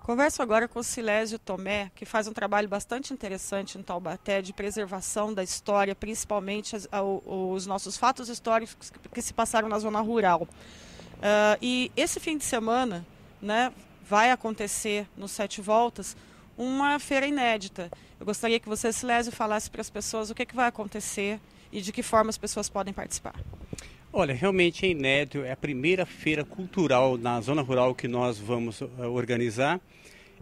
Converso agora com o Silésio Tomé, que faz um trabalho bastante interessante em Taubaté de preservação da história, principalmente os nossos fatos históricos que se passaram na zona rural. E esse fim de semana, né, vai acontecer no Sete Voltas uma feira inédita. Eu gostaria que você, Silésio, falasse para as pessoas o que vai acontecer e de que forma as pessoas podem participar. Olha, realmente é inédito, é a primeira feira cultural na zona rural que nós vamos organizar.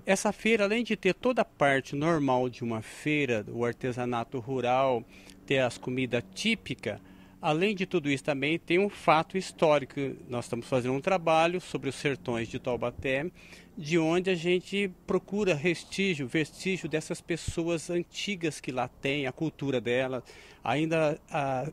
Essa feira, além de ter toda a parte normal de uma feira, o artesanato rural, ter as comidas típicas, além de tudo isso também tem um fato histórico. Nós estamos fazendo um trabalho sobre os sertões de Taubaté, de onde a gente procura vestígio dessas pessoas antigas que lá têm, a cultura delas. Ainda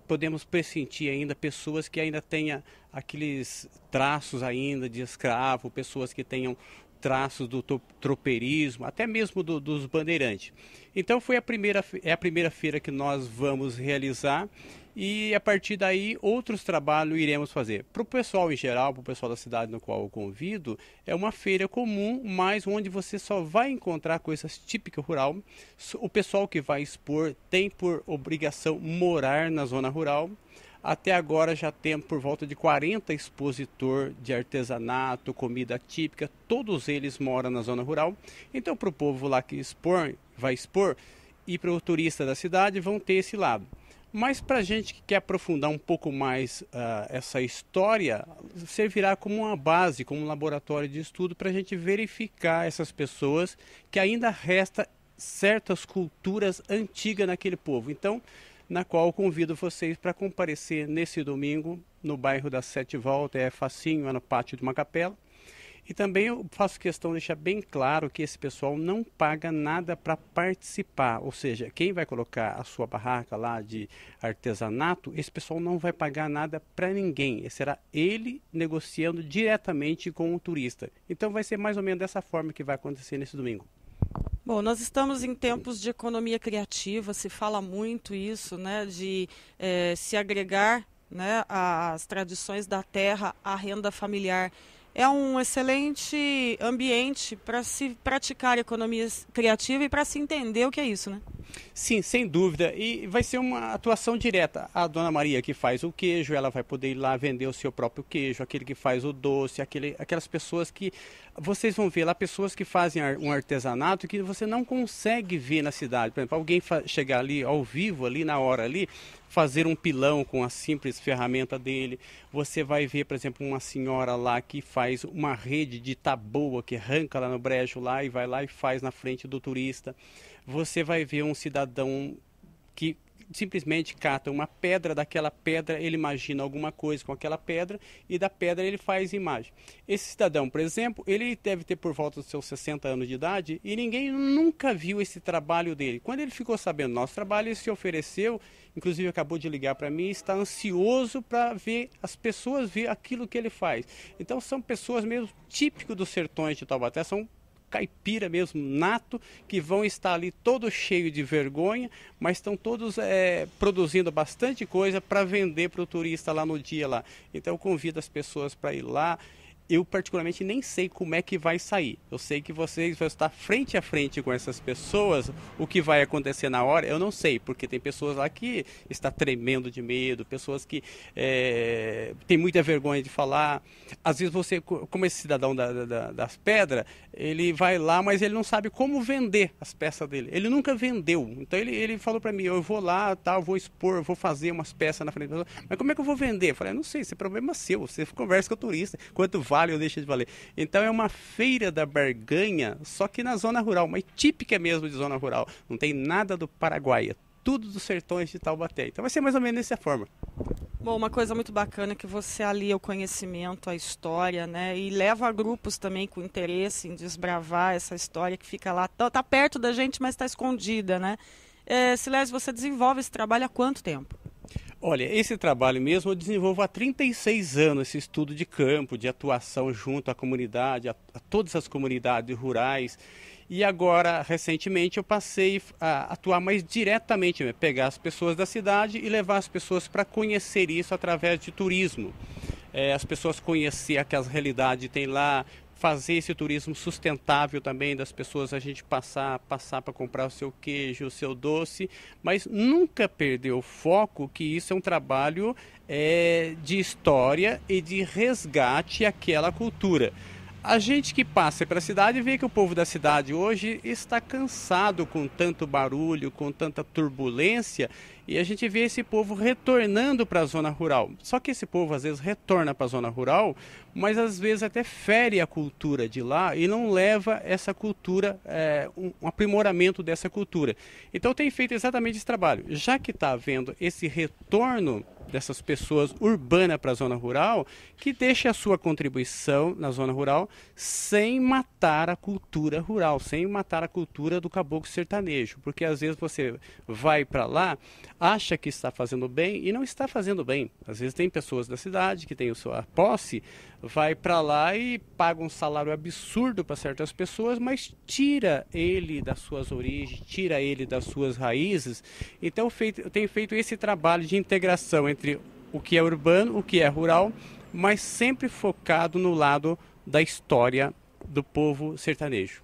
podemos pressentir ainda pessoas que ainda tenham aqueles traços ainda de escravo, pessoas que tenham traços do tropeirismo, até mesmo dos bandeirantes. Então é a primeira feira que nós vamos realizar e a partir daí outros trabalhos iremos fazer. Para o pessoal em geral, para o pessoal da cidade no qual eu convido, é uma feira comum, mas onde você só vai encontrar coisas típicas rural. O pessoal que vai expor tem por obrigação morar na zona rural. Até agora já temos por volta de 40 expositores de artesanato, comida típica, todos eles moram na zona rural. Então para o povo lá que vai expor e para o turista da cidade vão ter esse lado. Mas para a gente que quer aprofundar um pouco mais essa história, servirá como uma base, como um laboratório de estudo para a gente verificar essas pessoas que ainda resta certas culturas antigas naquele povo. Então, na qual eu convido vocês para comparecer nesse domingo no bairro das Sete Voltas, é facinho, é no pátio de uma capela. E também eu faço questão de deixar bem claro que esse pessoal não paga nada para participar, ou seja, quem vai colocar a sua barraca lá de artesanato, esse pessoal não vai pagar nada para ninguém, será ele negociando diretamente com o turista. Então vai ser mais ou menos dessa forma que vai acontecer nesse domingo. Bom, nós estamos em tempos de economia criativa, se fala muito isso, né, de se agregar, né, as tradições da terra à renda familiar. É um excelente ambiente para se praticar economia criativa e para se entender o que é isso, né? Sim, sem dúvida. E vai ser uma atuação direta. A dona Maria que faz o queijo, ela vai poder ir lá vender o seu próprio queijo, aquele que faz o doce, aquelas pessoas que... Vocês vão ver lá pessoas que fazem um artesanato que você não consegue ver na cidade. Por exemplo, alguém chegar ali ao vivo, ali na hora ali, fazer um pilão com a simples ferramenta dele. Você vai ver, por exemplo, uma senhora lá que faz uma rede de taboa, que arranca lá no brejo lá e vai lá e faz na frente do turista. Você vai ver um cidadão que simplesmente cata uma pedra, daquela pedra ele imagina alguma coisa com aquela pedra e da pedra ele faz imagem. Esse cidadão, por exemplo, ele deve ter por volta dos seus 60 anos de idade e ninguém nunca viu esse trabalho dele. Quando ele ficou sabendo do nosso trabalho, ele se ofereceu, inclusive acabou de ligar para mim, está ansioso para ver as pessoas ver aquilo que ele faz. Então são pessoas mesmo típicas dos sertões de Taubaté, são caipira mesmo, nato, que vão estar ali todos cheios de vergonha, mas estão todos produzindo bastante coisa para vender para o turista lá no dia lá. Então eu convido as pessoas para ir lá. Eu particularmente nem sei como é que vai sair. Eu sei que vocês vão estar frente a frente com essas pessoas. O que vai acontecer na hora, eu não sei, porque tem pessoas lá que estão tremendo de medo, pessoas que têm muita vergonha de falar. Às vezes você, como esse cidadão das pedras, ele vai lá, mas ele não sabe como vender as peças dele. Ele nunca vendeu. Então ele falou para mim, eu vou lá, tá, eu vou expor, eu vou fazer umas peças na frente da pessoa. Mas como é que eu vou vender? Eu falei, não sei, esse é problema seu. Você conversa com o turista, quanto vale ou deixa de valer. Então é uma feira da barganha, só que na zona rural, mas típica mesmo de zona rural. Não tem nada do Paraguai, é tudo dos sertões de Taubaté. Então vai ser mais ou menos dessa forma. Bom, uma coisa muito bacana é que você alia o conhecimento, a história, né? E leva grupos também com interesse em desbravar essa história que fica lá, tá perto da gente, mas está escondida, né? Silésio, você desenvolve esse trabalho há quanto tempo? Olha, esse trabalho mesmo eu desenvolvo há 36 anos, esse estudo de campo, de atuação junto à comunidade, a todas as comunidades rurais. E agora, recentemente, eu passei a atuar mais diretamente, pegar as pessoas da cidade e levar as pessoas para conhecer isso através de turismo. As pessoas conhecer aquelas realidades que tem lá, fazer esse turismo sustentável também, das pessoas a gente passar para comprar o seu queijo, o seu doce, mas nunca perder o foco que isso é um trabalho de história e de resgate àquela cultura. A gente que passa pela cidade vê que o povo da cidade hoje está cansado com tanto barulho, com tanta turbulência, e a gente vê esse povo retornando para a zona rural. Só que esse povo às vezes retorna para a zona rural, mas às vezes até fere a cultura de lá e não leva essa cultura, um aprimoramento dessa cultura. Então tem feito exatamente esse trabalho. Já que está havendo esse retorno dessas pessoas urbanas para a zona rural, que deixe a sua contribuição na zona rural sem matar a cultura rural, sem matar a cultura do caboclo sertanejo, porque às vezes você vai para lá, acha que está fazendo bem e não está fazendo bem. Às vezes tem pessoas da cidade que têm a sua posse, vai para lá e paga um salário absurdo para certas pessoas, mas tira ele das suas origens, tira ele das suas raízes. Então tem feito esse trabalho de integração entre o que é urbano, o que é rural, mas sempre focado no lado da história do povo sertanejo.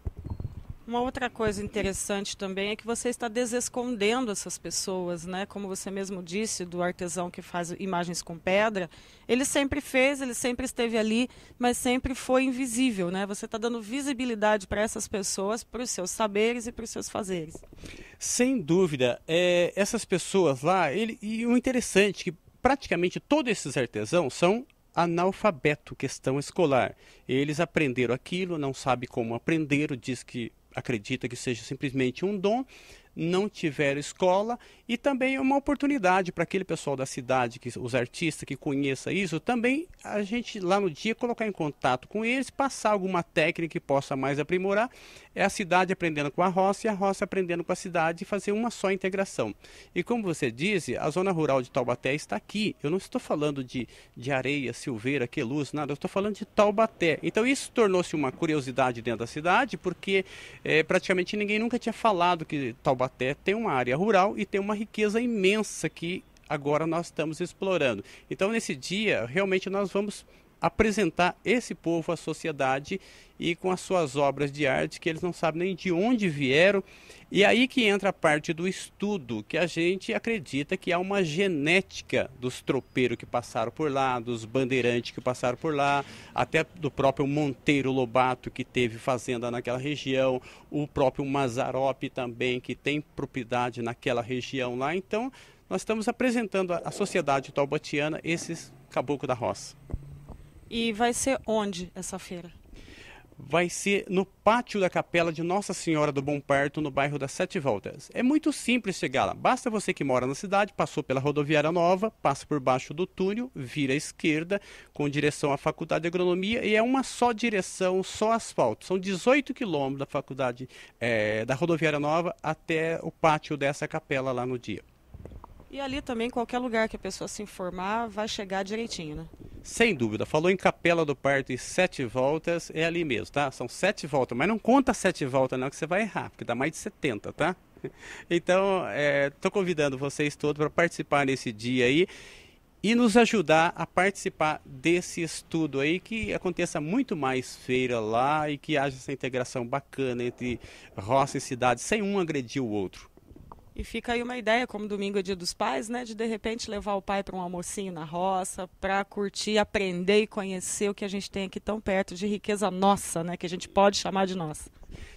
Uma outra coisa interessante também é que você está desescondendo essas pessoas, né? Como você mesmo disse, do artesão que faz imagens com pedra, ele sempre fez, ele sempre esteve ali, mas sempre foi invisível, né? Você está dando visibilidade para essas pessoas, para os seus saberes e para os seus fazeres. Sem dúvida, essas pessoas lá, e o interessante é que praticamente todos esses artesãos são analfabeto, questão escolar. Eles aprenderam aquilo, não sabem como aprenderam, diz que acredita que seja simplesmente um dom, não tiveram escola, e também é uma oportunidade para aquele pessoal da cidade, os artistas que conheça isso, também a gente lá no dia colocar em contato com eles, passar alguma técnica que possa mais aprimorar, é a cidade aprendendo com a roça e a roça aprendendo com a cidade e fazer uma só integração. E como você disse, a zona rural de Taubaté está aqui, eu não estou falando de Areia, Silveira, Queluz, nada, eu estou falando de Taubaté. Então isso tornou-se uma curiosidade dentro da cidade, porque praticamente ninguém nunca tinha falado que Taubaté tem uma área rural e tem uma riqueza imensa que agora nós estamos explorando. Então nesse dia realmente nós vamos apresentar esse povo à sociedade e com as suas obras de arte que eles não sabem nem de onde vieram. E aí que entra a parte do estudo, que a gente acredita que há uma genética dos tropeiros que passaram por lá, dos bandeirantes que passaram por lá, até do próprio Monteiro Lobato que teve fazenda naquela região, o próprio Mazzaropi também que tem propriedade naquela região lá. Então nós estamos apresentando à sociedade taubatiana esses caboclos da roça. E vai ser onde essa feira? Vai ser no pátio da Capela de Nossa Senhora do Bom Parto, no bairro das Sete Voltas. É muito simples chegar lá. Basta você que mora na cidade, passou pela Rodoviária Nova, passa por baixo do túnel, vira à esquerda, com direção à Faculdade de Agronomia, e é uma só direção, só asfalto. São 18 quilômetros da Faculdade da Rodoviária Nova até o pátio dessa capela lá no dia. E ali também, qualquer lugar que a pessoa se informar, vai chegar direitinho, né? Sem dúvida. Falou em Capela do Parto e 7 voltas, é ali mesmo, tá? São 7 voltas, mas não conta 7 voltas não, que você vai errar, porque dá mais de 70, tá? Então, estou convidando vocês todos para participar nesse dia aí e nos ajudar a participar desse estudo aí, que aconteça muito mais feira lá e que haja essa integração bacana entre roça e cidade, sem um agredir o outro. E fica aí uma ideia, como domingo é dia dos pais, né, de repente levar o pai para um almocinho na roça, para curtir, aprender e conhecer o que a gente tem aqui tão perto de riqueza nossa, né, que a gente pode chamar de nossa.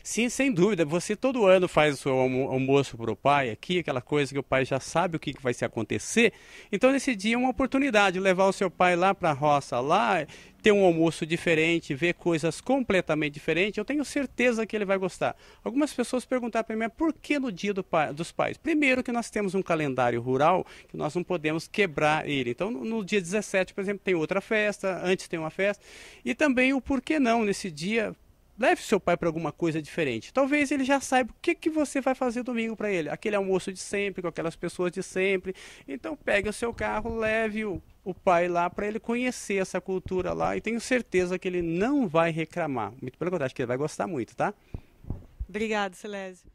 Sim, sem dúvida. Você todo ano faz o seu almoço para o pai aqui, aquela coisa que o pai já sabe o que vai se acontecer. Então, nesse dia é uma oportunidade de levar o seu pai lá para a roça, lá, ter um almoço diferente, ver coisas completamente diferentes. Eu tenho certeza que ele vai gostar. Algumas pessoas perguntaram para mim, por que no dia dos pais? Primeiro que nós temos um calendário rural que nós não podemos quebrar ele. Então, no dia 17, por exemplo, tem outra festa, antes tem uma festa. E também o porquê não, nesse dia, leve seu pai para alguma coisa diferente. Talvez ele já saiba o que você vai fazer domingo para ele. Aquele almoço de sempre, com aquelas pessoas de sempre. Então pegue o seu carro, leve o pai lá para ele conhecer essa cultura lá. E tenho certeza que ele não vai reclamar. Muito pelo contrário, acho que ele vai gostar muito, tá? Obrigado, Silésio.